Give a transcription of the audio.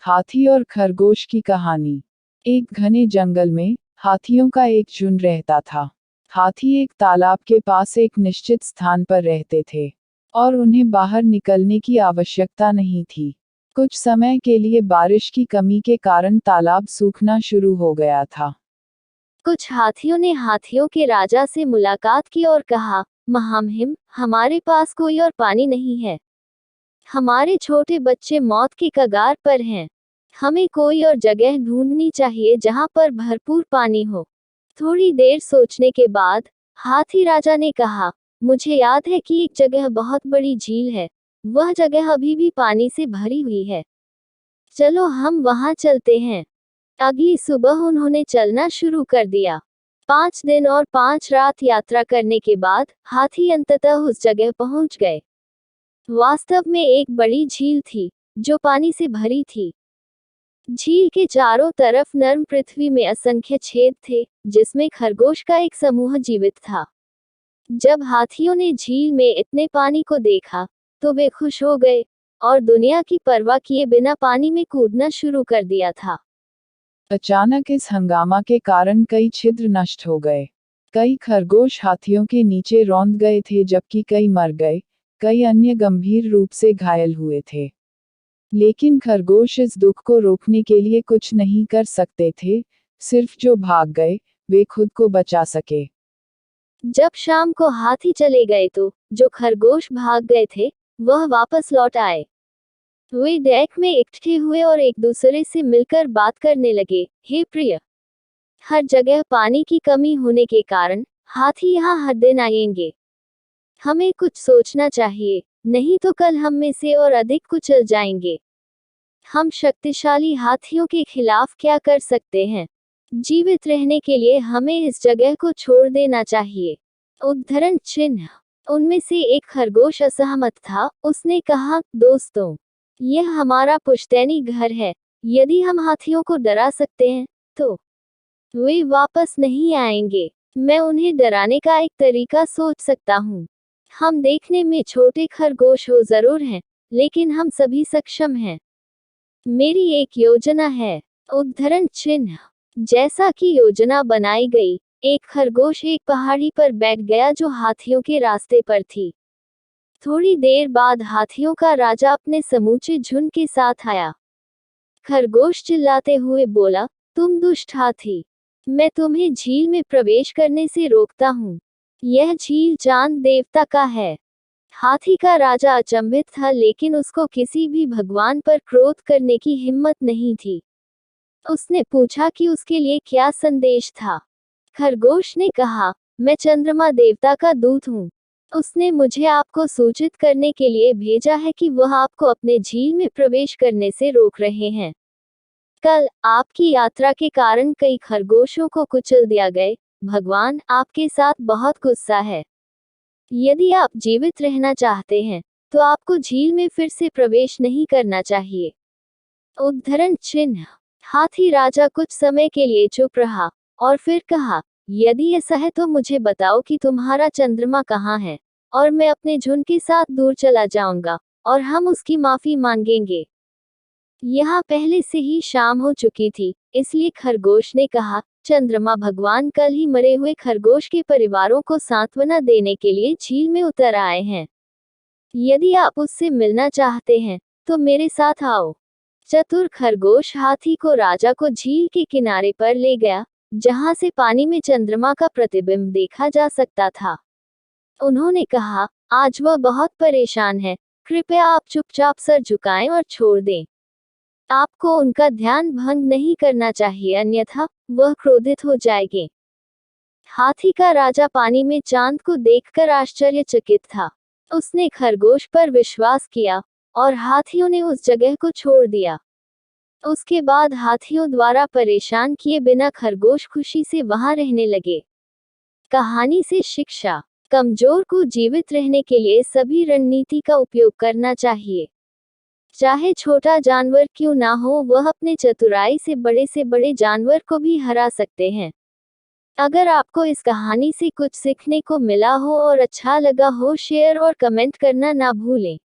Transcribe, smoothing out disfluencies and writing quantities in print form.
हाथी और खरगोश की कहानी। एक घने जंगल में हाथियों का एक झुंड रहता था। हाथी एक तालाब के पास एक निश्चित स्थान पर रहते थे और उन्हें बाहर निकलने की आवश्यकता नहीं थी। कुछ समय के लिए बारिश की कमी के कारण तालाब सूखना शुरू हो गया था। कुछ हाथियों ने हाथियों के राजा से मुलाकात की और कहा, महामहिम, हमारे पास कोई और पानी नहीं है। हमारे छोटे बच्चे मौत के कगार पर हैं। हमें कोई और जगह ढूंढनी चाहिए जहां पर भरपूर पानी हो। थोड़ी देर सोचने के बाद हाथी राजा ने कहा, मुझे याद है कि एक जगह बहुत बड़ी झील है। वह जगह अभी भी पानी से भरी हुई है। चलो हम वहां चलते हैं। अगली सुबह उन्होंने चलना शुरू कर दिया। 5 दिन और 5 रात यात्रा करने के बाद हाथी अंततः उस जगह पहुंच गए। वास्तव में एक बड़ी झील थी जो पानी से भरी थी। झील के चारों तरफ नर्म पृथ्वी में असंख्य छेद थे जिसमें खरगोश का एक समूह जीवित था। जब हाथियों ने झील में इतने पानी को देखा तो वे खुश हो गए और दुनिया की परवाह किए बिना पानी में कूदना शुरू कर दिया था। अचानक इस हंगामा के कारण कई छिद्र नष्ट हो गए। कई खरगोश हाथियों के नीचे रौंद गए थे जबकि कई मर गए। कई अन्य गंभीर रूप से घायल हुए थे। लेकिन खरगोश इस दुख को रोकने के लिए कुछ नहीं कर सकते थे। सिर्फ जो भाग गए वे खुद को बचा सके। जब शाम को हाथी चले गए तो जो खरगोश भाग गए थे वह वापस लौट आए। वे डेक में इकट्ठे हुए और एक दूसरे से मिलकर बात करने लगे। हे प्रिय, हर जगह पानी की कमी होने के कारण हाथी यहाँ हर दिन आएंगे। हमें कुछ सोचना चाहिए, नहीं तो कल हम में से और अधिक कुचल जाएंगे। हम शक्तिशाली हाथियों के खिलाफ क्या कर सकते हैं? जीवित रहने के लिए हमें इस जगह को छोड़ देना चाहिए। उद्धरण चिन्ह। उनमें से एक खरगोश असहमत था। उसने कहा, दोस्तों, यह हमारा पुश्तैनी घर है। यदि हम हाथियों को डरा सकते हैं तो वे वापस नहीं आएंगे। मैं उन्हें डराने का एक तरीका सोच सकता हूँ। हम देखने में छोटे खरगोश हो जरूर हैं, लेकिन हम सभी सक्षम हैं। मेरी एक योजना है। उद्धरण चिन्ह। जैसा कि योजना बनाई गई, एक खरगोश एक पहाड़ी पर बैठ गया जो हाथियों के रास्ते पर थी। थोड़ी देर बाद हाथियों का राजा अपने समूचे झुंड के साथ आया। खरगोश चिल्लाते हुए बोला, तुम दुष्ट हाथी, मैं तुम्हें झील में प्रवेश करने से रोकता हूँ। यह झील चांद देवता का है। हाथी का राजा अचंभित था, लेकिन उसको किसी भी भगवान पर क्रोध करने की हिम्मत नहीं थी। उसने पूछा कि उसके लिए क्या संदेश था। खरगोश ने कहा, मैं चंद्रमा देवता का दूत हूँ। उसने मुझे आपको सूचित करने के लिए भेजा है कि वह आपको अपने झील में प्रवेश करने से रोक रहे हैं। कल आपकी यात्रा के कारण कई खरगोशों को कुचल दिया गया। भगवान आपके साथ बहुत गुस्सा है। यदि आप जीवित रहना चाहते हैं तो आपको झील में फिर से प्रवेश नहीं करना चाहिए। उद्धरण चिन्ह। हाथी राजा कुछ समय के लिए चुप रहा और फिर कहा, यदि ऐसा है तो मुझे बताओ कि तुम्हारा चंद्रमा कहाँ है, और मैं अपने झुंड के साथ दूर चला जाऊंगा और हम उसकी माफी मांगेंगे। यहाँ पहले से ही शाम हो चुकी थी, इसलिए खरगोश ने कहा, चंद्रमा भगवान कल ही मरे हुए खरगोश के परिवारों को सांत्वना देने के लिए झील में उतर आए हैं। यदि आप उससे मिलना चाहते हैं तो मेरे साथ आओ। चतुर खरगोश हाथी को राजा को झील के किनारे पर ले गया, जहां से पानी में चंद्रमा का प्रतिबिंब देखा जा सकता था। उन्होंने कहा, आज वह बहुत परेशान है, कृपया आप चुपचाप सर झुकाएं और छोड़ दें। आपको उनका ध्यान भंग नहीं करना चाहिए, अन्यथा वह क्रोधित हो जाएंगे। हाथी का राजा पानी में चांद को देखकर आश्चर्यचकित था। उसने खरगोश पर विश्वास किया और हाथियों ने उस जगह को छोड़ दिया। उसके बाद हाथियों द्वारा परेशान किए बिना खरगोश खुशी से वहां रहने लगे। कहानी से शिक्षा। कमजोर को जीवित रहने के लिए सभी रणनीति का उपयोग करना चाहिए। चाहे छोटा जानवर क्यों ना हो, वह अपने चतुराई से बड़े जानवर को भी हरा सकते हैं। अगर आपको इस कहानी से कुछ सीखने को मिला हो और अच्छा लगा हो, शेयर और कमेंट करना ना भूलें।